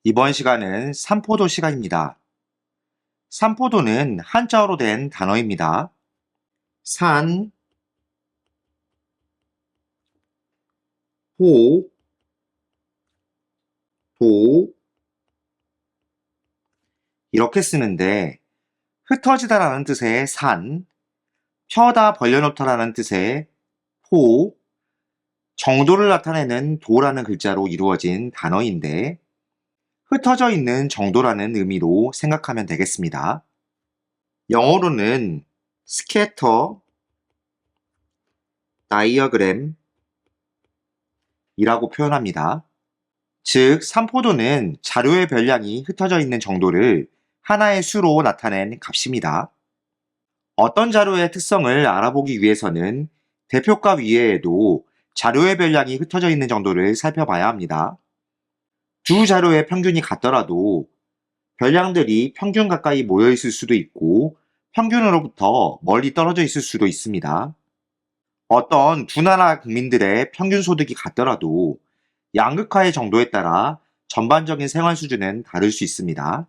이번 시간은 삼포도 시간입니다. 삼포도는 한자어로 된 단어입니다. 산, 포, 도 이렇게 쓰는데 흩어지다라는 뜻의 산, 펴다 벌려놓다라는 뜻의 포, 정도를 나타내는 도라는 글자로 이루어진 단어인데 흩어져 있는 정도라는 의미로 생각하면 되겠습니다. 영어로는 스캐터, 다이어그램 이라고 표현합니다. 즉, 삼포도는 자료의 별량이 흩어져 있는 정도를 하나의 수로 나타낸 값입니다. 어떤 자료의 특성을 알아보기 위해서는 대표값 이외에도 자료의 별량이 흩어져 있는 정도를 살펴봐야 합니다. 두 자료의 평균이 같더라도 별량들이 평균 가까이 모여 있을 수도 있고 평균으로부터 멀리 떨어져 있을 수도 있습니다. 어떤 두 나라 국민들의 평균 소득이 같더라도 양극화의 정도에 따라 전반적인 생활 수준은 다를 수 있습니다.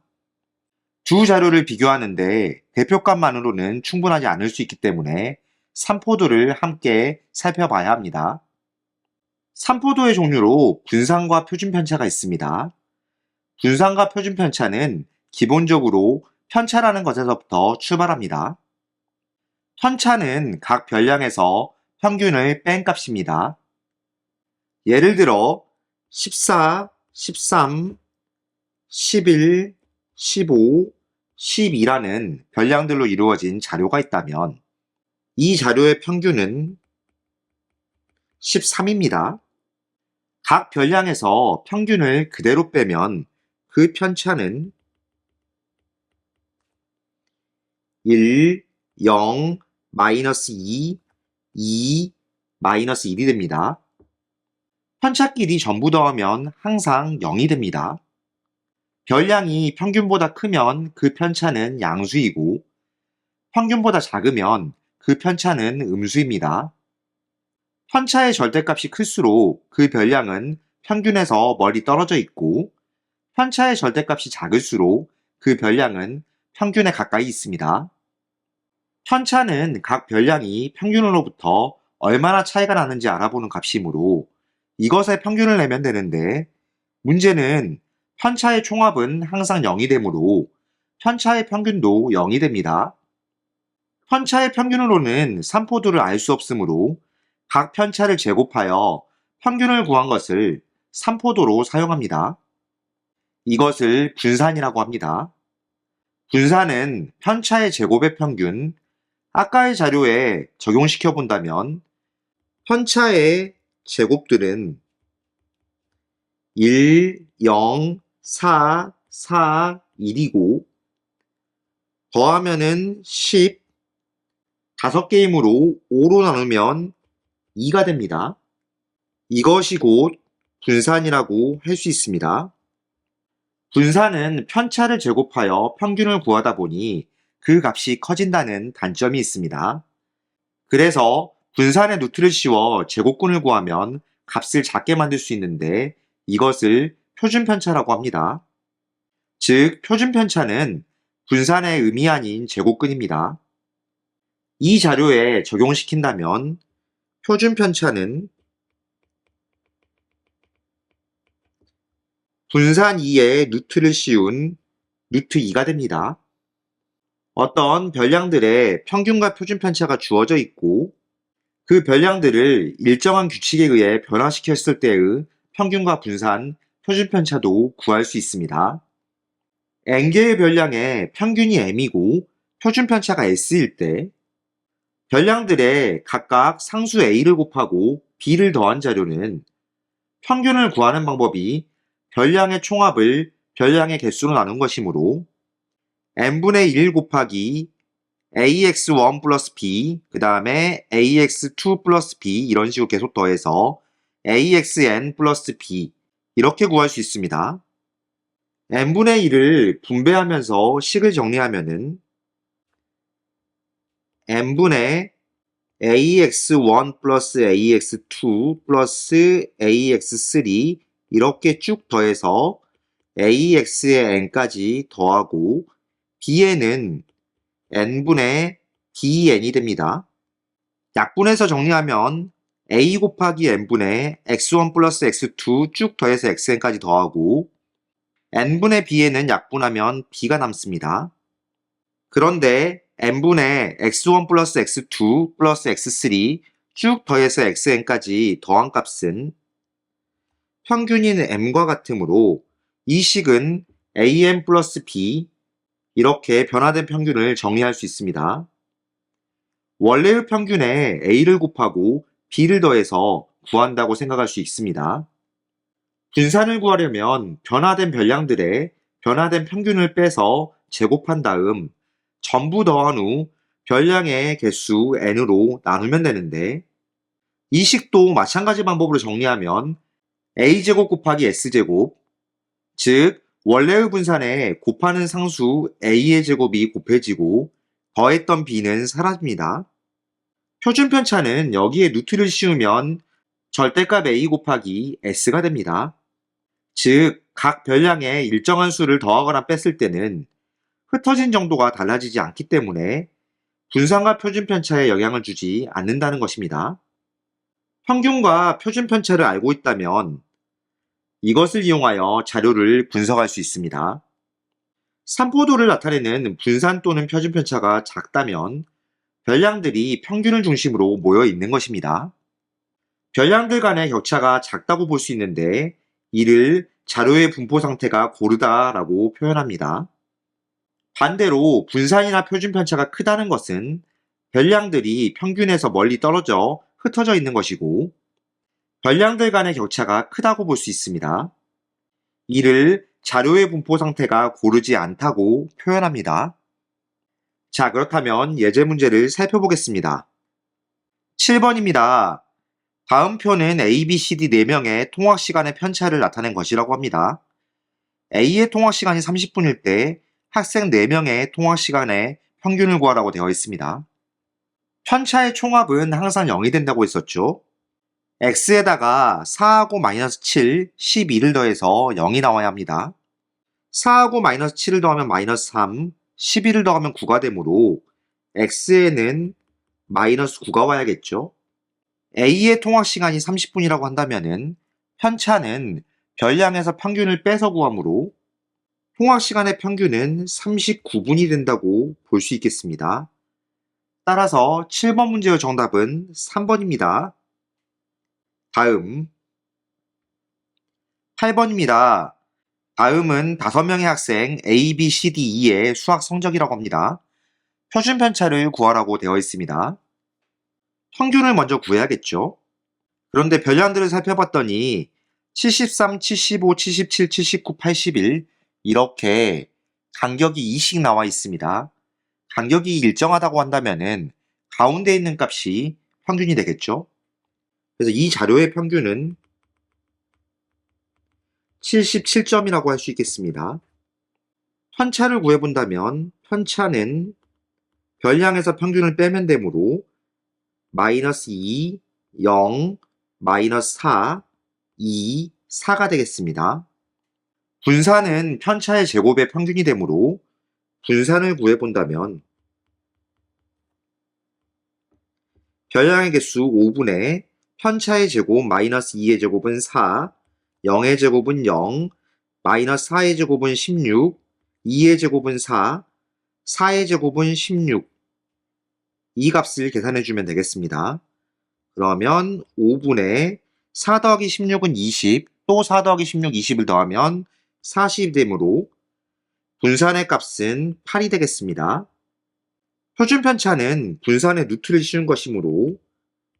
두 자료를 비교하는데 대표값만으로는 충분하지 않을 수 있기 때문에 삼포도를 함께 살펴봐야 합니다. 삼포도의 종류로 분산과 표준편차가 있습니다. 분산과 표준편차는 기본적으로 편차라는 것에서부터 출발합니다. 편차는 각 별량에서 평균을 뺀 값입니다. 예를 들어 14, 13, 11, 15, 12라는 별량들로 이루어진 자료가 있다면 이 자료의 평균은 13입니다. 각 별량에서 평균을 그대로 빼면 그 편차는 1, 0, 마이너스 2, 2, 마이너스 1이 됩니다. 편차끼리 전부 더하면 항상 0이 됩니다. 별량이 평균보다 크면 그 편차는 양수이고 평균보다 작으면 그 편차는 음수입니다. 편차의 절대값이 클수록 그 별량은 평균에서 멀리 떨어져 있고 편차의 절대값이 작을수록 그 별량은 평균에 가까이 있습니다. 편차는 각 별량이 평균으로부터 얼마나 차이가 나는지 알아보는 값이므로 이것의 평균을 내면 되는데 문제는 편차의 총합은 항상 0이 되므로 편차의 평균도 0이 됩니다. 편차의 평균으로는 삼포도를 알 수 없으므로 각 편차를 제곱하여 평균을 구한 것을 삼포도로 사용합니다. 이것을 분산이라고 합니다. 분산은 편차의 제곱의 평균, 아까의 자료에 적용시켜 본다면 편차의 제곱들은 1, 0, 4, 4, 1이고 더하면은 10, 5개 힘으로 5로 나누면 2가 됩니다. 이것이 곧 분산이라고 할 수 있습니다. 분산은 편차를 제곱하여 평균을 구하다 보니 그 값이 커진다는 단점이 있습니다. 그래서 분산에 루트를 씌워 제곱근을 구하면 값을 작게 만들 수 있는데 이것을 표준편차라고 합니다. 즉, 표준편차는 분산의 의미 아닌 제곱근입니다. 이 자료에 적용시킨다면 표준편차는 분산 2에 루트를 씌운 루트 2가 됩니다. 어떤 별량들의 평균과 표준편차가 주어져 있고 그 별량들을 일정한 규칙에 의해 변화시켰을 때의 평균과 분산, 표준편차도 구할 수 있습니다. n개의 별량의 평균이 m이고 표준편차가 s일 때 별량들의 각각 상수 a를 곱하고 b를 더한 자료는 평균을 구하는 방법이 별량의 총합을 별량의 개수로 나눈 것이므로 n분의 1 곱하기 ax1 플러스 b, 그 다음에 ax2 플러스 b 이런 식으로 계속 더해서 axn 플러스 b 이렇게 구할 수 있습니다. n분의 1을 분배하면서 식을 정리하면은 n분의 ax1 플러스 ax2 플러스 ax3 이렇게 쭉 더해서 AX에 n까지 더하고 B에는 n분의 DN이 됩니다. 약분해서 정리하면 A 곱하기 n분의 x1 플러스 x2 쭉 더해서 xn까지 더하고 n분의 b에는 약분하면 b가 남습니다. 그런데 n분의 x1 플러스 x2 플러스 x3 쭉 더해서 xn까지 더한 값은 평균인 m과 같으므로 이 식은 an 플러스 b 이렇게 변화된 평균을 정리할 수 있습니다. 원래의 평균에 a를 곱하고 b를 더해서 구한다고 생각할 수 있습니다. 분산을 구하려면 변화된 별량들의 변화된 평균을 빼서 제곱한 다음 전부 더한 후 별량의 개수 n으로 나누면 되는데 이 식도 마찬가지 방법으로 정리하면 a제곱 곱하기 s제곱, 즉 원래의 분산에 곱하는 상수 a의 제곱이 곱해지고 더했던 b는 사라집니다. 표준편차는 여기에 루트를 씌우면 절대값 a 곱하기 s가 됩니다. 즉, 각 별량에 일정한 수를 더하거나 뺐을 때는 흩어진 정도가 달라지지 않기 때문에 분산과 표준편차에 영향을 주지 않는다는 것입니다. 평균과 표준편차를 알고 있다면 이것을 이용하여 자료를 분석할 수 있습니다. 산포도를 나타내는 분산 또는 표준편차가 작다면 별량들이 평균을 중심으로 모여 있는 것입니다. 별량들 간의 격차가 작다고 볼 수 있는데 이를 자료의 분포 상태가 고르다라고 표현합니다. 반대로 분산이나 표준편차가 크다는 것은 별량들이 평균에서 멀리 떨어져 흩어져 있는 것이고 별량들 간의 격차가 크다고 볼 수 있습니다. 이를 자료의 분포 상태가 고르지 않다고 표현합니다. 자, 그렇다면 예제 문제를 살펴보겠습니다. 7번입니다. 다음 표는 A, B, C, D 4명의 통학 시간의 편차를 나타낸 것이라고 합니다. A의 통학 시간이 30분일 때 학생 4명의 통학 시간의 평균을 구하라고 되어 있습니다. 편차의 총합은 항상 0이 된다고 했었죠. X에다가 4하고 마이너스 7, 12를 더해서 0이 나와야 합니다. 4하고 마이너스 7을 더하면 마이너스 3, 12를 더하면 9가 되므로 X에는 마이너스 9가 와야겠죠. A의 통학 시간이 30분이라고 한다면은 편차는 별량에서 평균을 빼서 구하므로 통학 시간의 평균은 39분이 된다고 볼 수 있겠습니다. 따라서 7번 문제의 정답은 3번입니다. 다음 8번입니다. 다음은 5명의 학생 A, B, C, D, E의 수학 성적이라고 합니다. 표준 편차를 구하라고 되어 있습니다. 평균을 먼저 구해야겠죠. 그런데 별량들을 살펴봤더니 73, 75, 77, 79, 81 이렇게 간격이 2씩 나와 있습니다. 간격이 일정하다고 한다면은 가운데 있는 값이 평균이 되겠죠. 그래서 이 자료의 평균은 77점이라고 할 수 있겠습니다. 편차를 구해본다면 편차는 별량에서 평균을 빼면 되므로 마이너스 2, 0, 마이너스 4, 2, 4가 되겠습니다. 분산은 편차의 제곱의 평균이 되므로 분산을 구해본다면 별량의 개수 5분의 편차의 제곱 마이너스 2의 제곱은 4, 0의 제곱은 0, 마이너스 4의 제곱은 16, 2의 제곱은 4, 4의 제곱은 16. 이 값을 계산해주면 되겠습니다. 그러면 5분의 4 더하기 16은 20, 또 4 더하기 16, 20을 더하면 40이 되므로 분산의 값은 8이 되겠습니다. 표준편차는 분산의 루트를 씌운 것이므로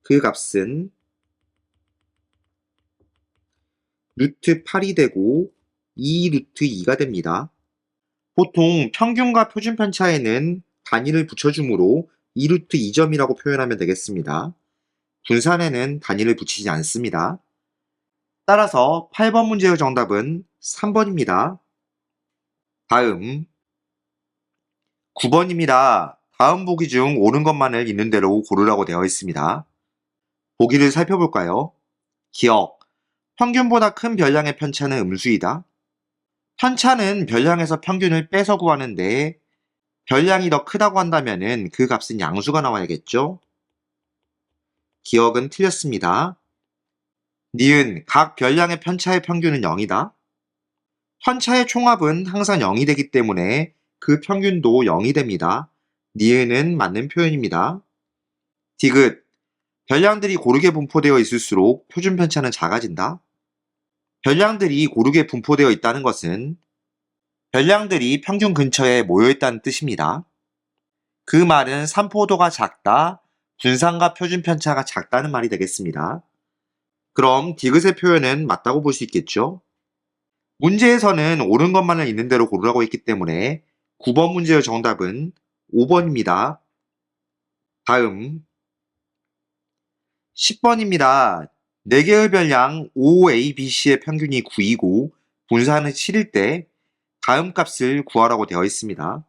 그 값은 루트 8이 되고 2 루트 2가 됩니다. 보통 평균과 표준편차에는 단위를 붙여주므로 2 루트 2점이라고 표현하면 되겠습니다. 분산에는 단위를 붙이지 않습니다. 따라서 8번 문제의 정답은 3번입니다. 다음 9번입니다. 다음 보기 중 옳은 것만을 있는 대로 고르라고 되어 있습니다. 보기를 살펴볼까요? 기억, 평균보다 큰 별량의 편차는 음수이다. 편차는 별량에서 평균을 빼서 구하는데 별량이 더 크다고 한다면 그 값은 양수가 나와야겠죠? 기억은 틀렸습니다. 니은 각 별량의 편차의 평균은 0이다. 편차의 총합은 항상 0이 되기 때문에 그 평균도 0이 됩니다. 니은은 맞는 표현입니다. 디귿 별량들이 고르게 분포되어 있을수록 표준 편차는 작아진다. 별량들이 고르게 분포되어 있다는 것은 별량들이 평균 근처에 모여 있다는 뜻입니다. 그 말은 산포도가 작다, 분산과 표준 편차가 작다는 말이 되겠습니다. 그럼 디귿의 표현은 맞다고 볼 수 있겠죠? 문제에서는 옳은 것만을 있는 대로 고르라고 했기 때문에 9번 문제의 정답은 5번입니다. 다음 10번입니다. 4개의 별량 OABC의 평균이 9이고 분산은 7일 때 다음 값을 구하라고 되어 있습니다.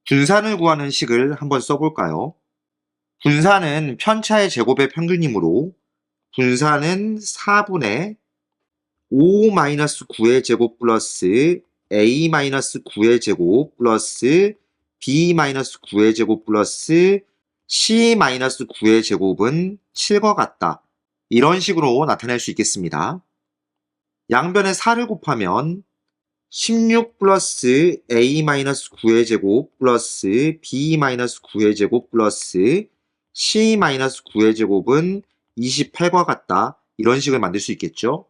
분산을 구하는 식을 한번 써볼까요? 분산은 편차의 제곱의 평균이므로 분산은 4분의 5-9의 제곱 플러스 A-9의 제곱 플러스 B-9의 제곱 플러스 C-9의 제곱은 7과 같다. 이런 식으로 나타낼 수 있겠습니다. 양변에 4를 곱하면 16 플러스 A-9의 제곱 플러스 B-9의 제곱 플러스 C-9의 제곱은 28과 같다. 이런 식을 만들 수 있겠죠?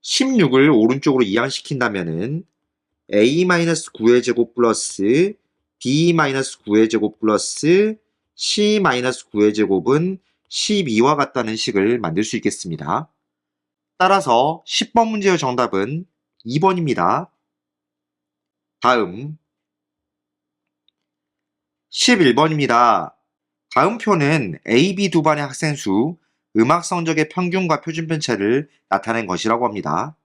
16을 오른쪽으로 이항시킨다면은 A-9의 제곱 플러스 B-9의 제곱 플러스 C-9의 제곱은 12와 같다는 식을 만들 수 있겠습니다. 따라서 10번 문제의 정답은 2번입니다. 다음 11번입니다. 다음 표는 A, B 두 반의 학생 수, 음악 성적의 평균과 표준 편차를 나타낸 것이라고 합니다.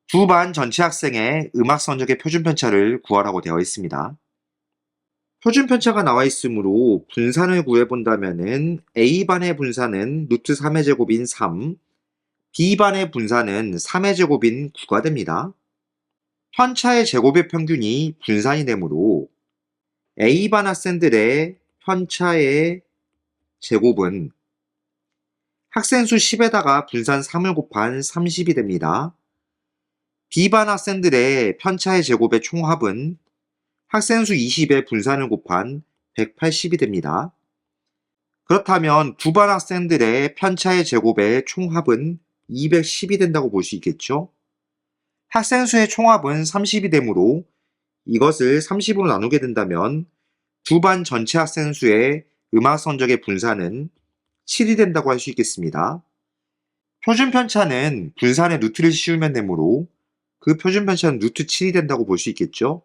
두 반 전체 학생의 음악 성적의 표준 편차를 구하라고 되어 있습니다. 표준 편차가 나와 있으므로 분산을 구해본다면 A반의 분산은 루트 3의 제곱인 3, B반의 분산은 3의 제곱인 9가 됩니다. 편차의 제곱의 평균이 분산이 되므로 A반 학생들의 편차의 제곱은 학생 수 10에다가 분산 3을 곱한 30이 됩니다. B반 학생들의 편차의 제곱의 총합은 학생 수 20에 분산을 곱한 180이 됩니다. 그렇다면 두 반 학생들의 편차의 제곱의 총합은 210이 된다고 볼 수 있겠죠? 학생 수의 총합은 30이 되므로 이것을 30으로 나누게 된다면 두 반 전체 학생 수의 음악 성적의 분산은 7이 된다고 할 수 있겠습니다. 표준 편차는 분산의 루트를 씌우면 되므로 그 표준 편차는 루트 7이 된다고 볼 수 있겠죠?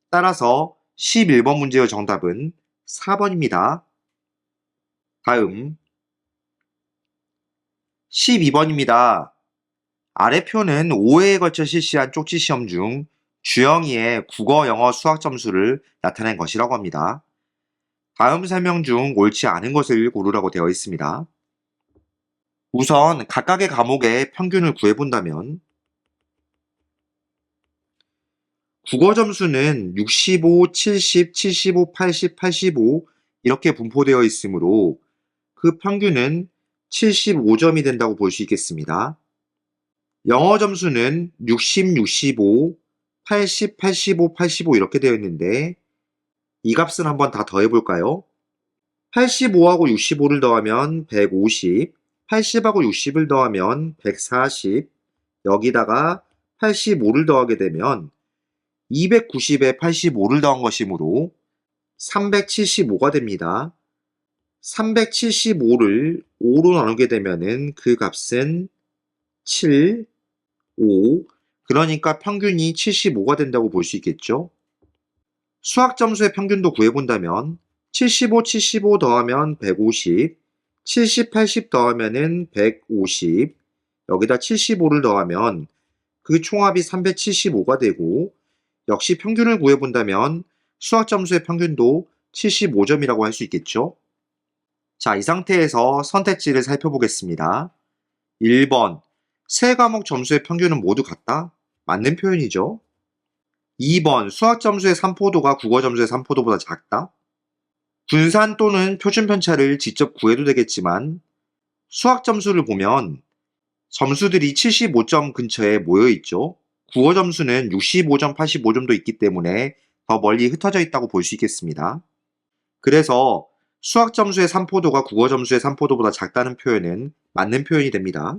따라서 11번 문제의 정답은 4번입니다. 다음 12번입니다. 아래 표는 5회에 걸쳐 실시한 쪽지 시험 중 주영이의 국어, 영어, 수학 점수를 나타낸 것이라고 합니다. 다음 설명 중 옳지 않은 것을 고르라고 되어 있습니다. 우선 각각의 과목의 평균을 구해본다면 국어 점수는 65, 70, 75, 80, 85 이렇게 분포되어 있으므로 그 평균은 75점이 된다고 볼 수 있겠습니다. 영어 점수는 60, 65, 80, 85, 85 이렇게 되어 있는데 이 값은 한번 다 더해볼까요? 85하고 65를 더하면 150, 80하고 60을 더하면 140, 여기다가 85를 더하게 되면 290에 85를 더한 것이므로 375가 됩니다. 375를 5로 나누게 되면 그 값은 7, 5, 그러니까 평균이 75가 된다고 볼 수 있겠죠? 수학 점수의 평균도 구해본다면 75, 75 더하면 150, 70, 80 더하면 150, 여기다 75를 더하면 그 총합이 375가 되고 역시 평균을 구해본다면 수학 점수의 평균도 75점이라고 할 수 있겠죠? 자, 이 상태에서 선택지를 살펴보겠습니다. 1번, 세 과목 점수의 평균은 모두 같다? 맞는 표현이죠. 2번 수학 점수의 산포도가 국어 점수의 산포도보다 작다. 분산 또는 표준 편차를 직접 구해도 되겠지만 수학 점수를 보면 점수들이 75점 근처에 모여 있죠. 국어 점수는 65점, 85점도 있기 때문에 더 멀리 흩어져 있다고 볼 수 있겠습니다. 그래서 수학 점수의 산포도가 국어 점수의 산포도보다 작다는 표현은 맞는 표현이 됩니다.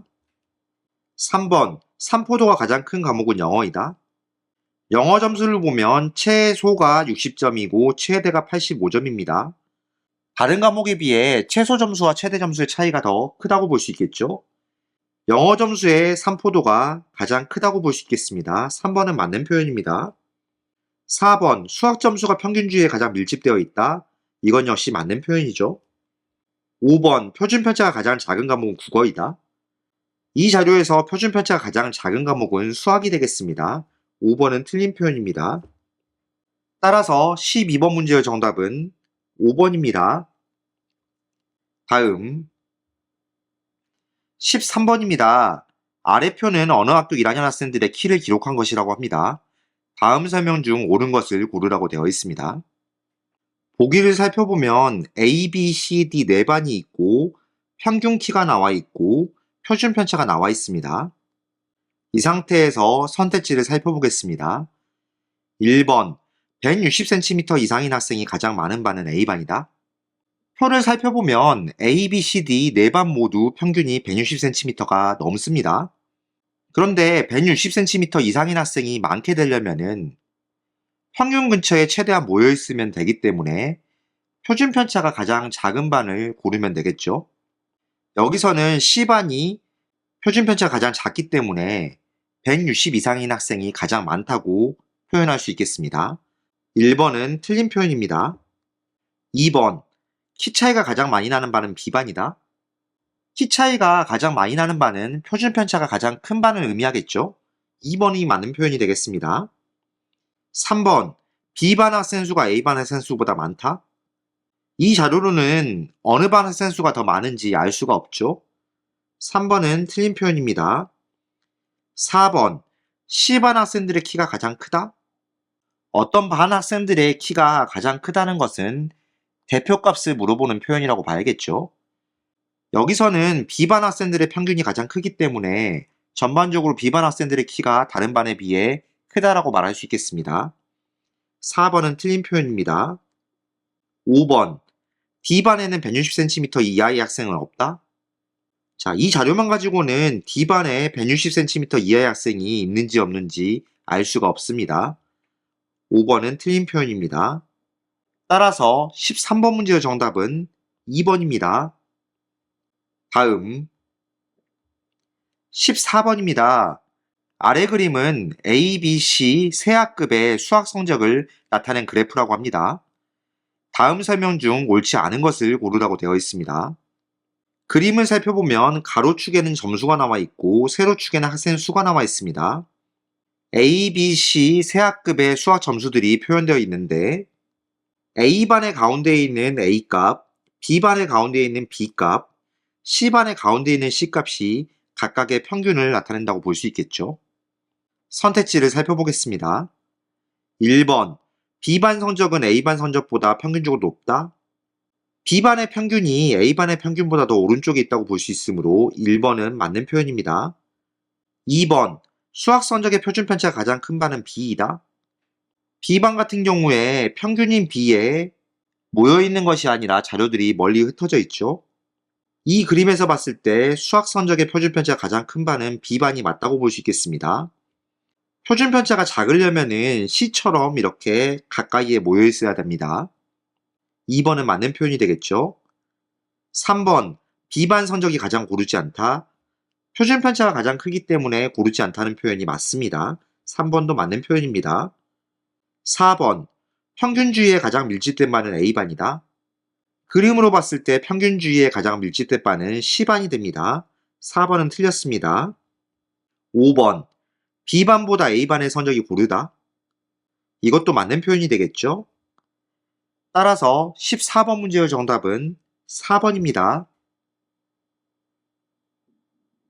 3번 산포도가 가장 큰 과목은 영어이다. 영어 점수를 보면 최소가 60점이고 최대가 85점입니다. 다른 과목에 비해 최소 점수와 최대 점수의 차이가 더 크다고 볼 수 있겠죠. 영어 점수의 산포도가 가장 크다고 볼 수 있겠습니다. 3번은 맞는 표현입니다. 4번 수학 점수가 평균주의에 가장 밀집되어 있다. 이건 역시 맞는 표현이죠. 5번 표준 편차가 가장 작은 과목은 국어이다. 이 자료에서 표준 편차가 가장 작은 과목은 수학이 되겠습니다. 5번은 틀린 표현입니다. 따라서 12번 문제의 정답은 5번입니다. 다음 13번입니다. 아래 표는 어느 학교 1학년 학생들의 키를 기록한 것이라고 합니다. 다음 설명 중 옳은 것을 고르라고 되어 있습니다. 보기를 살펴보면 A, B, C, D 네 반이 있고 평균 키가 나와 있고 표준 편차가 나와 있습니다. 이 상태에서 선택지를 살펴보겠습니다. 1번 160cm 이상인 학생이 가장 많은 반은 A반이다. 표를 살펴보면 A, B, C, D 네 반 모두 평균이 160cm가 넘습니다. 그런데 160cm 이상인 학생이 많게 되려면은 평균 근처에 최대한 모여 있으면 되기 때문에 표준 편차가 가장 작은 반을 고르면 되겠죠. 여기서는 C반이 표준 편차가 가장 작기 때문에 160 이상인 학생이 가장 많다고 표현할 수 있겠습니다. 1번은 틀린 표현입니다. 2번 키 차이가 가장 많이 나는 반은 B반이다. 키 차이가 가장 많이 나는 반은 표준 편차가 가장 큰 반을 의미하겠죠. 2번이 맞는 표현이 되겠습니다. 3번 B반 학생 수가 A반 학생 수보다 많다. 이 자료로는 어느 반 학생 수가 더 많은지 알 수가 없죠. 3번은 틀린 표현입니다. 4번 C반 학생들의 키가 가장 크다. 어떤 반 학생들의 키가 가장 크다는 것은 대표값을 물어보는 표현이라고 봐야겠죠. 여기서는 B반 학생들의 평균이 가장 크기 때문에 전반적으로 B반 학생들의 키가 다른 반에 비해 크다라고 말할 수 있겠습니다. 4번은 틀린 표현입니다. 5번 D반에는 160cm 이하의 학생은 없다. 자, 이 자료만 가지고는 D반에 160cm 이하의 학생이 있는지 없는지 알 수가 없습니다. 5번은 틀린 표현입니다. 따라서 13번 문제의 정답은 2번입니다. 다음 14번입니다. 아래 그림은 A, B, C 세 학급의 수학 성적을 나타낸 그래프라고 합니다. 다음 설명 중 옳지 않은 것을 고르라고 되어 있습니다. 그림을 살펴보면 가로축에는 점수가 나와 있고 세로축에는 학생 수가 나와 있습니다. A, B, C 세 학급의 수학 점수들이 표현되어 있는데 A반의 가운데에 있는 A값, B반의 가운데에 있는 B값, C반의 가운데에 있는 C값이 각각의 평균을 나타낸다고 볼 수 있겠죠. 선택지를 살펴보겠습니다. 1번 B반 성적은 A반 성적보다 평균적으로 높다. B반의 평균이 A반의 평균보다 더 오른쪽에 있다고 볼 수 있으므로 1번은 맞는 표현입니다. 2번 수학 성적의 표준 편차가 가장 큰 반은 B이다. B반 같은 경우에 평균인 B에 모여있는 것이 아니라 자료들이 멀리 흩어져 있죠. 이 그림에서 봤을 때 수학 성적의 표준 편차가 가장 큰 반은 B반이 맞다고 볼 수 있겠습니다. 표준 편차가 작으려면은 C처럼 이렇게 가까이에 모여 있어야 됩니다. 2번은 맞는 표현이 되겠죠. 3번 B반 성적이 가장 고르지 않다. 표준 편차가 가장 크기 때문에 고르지 않다는 표현이 맞습니다. 3번도 맞는 표현입니다. 4번 평균주의에 가장 밀집된 반은 A반이다. 그림으로 봤을 때 평균주의에 가장 밀집된 반은 C반이 됩니다. 4번은 틀렸습니다. 5번 B반보다 A반의 성적이 고르다. 이것도 맞는 표현이 되겠죠. 따라서 14번 문제의 정답은 4번입니다.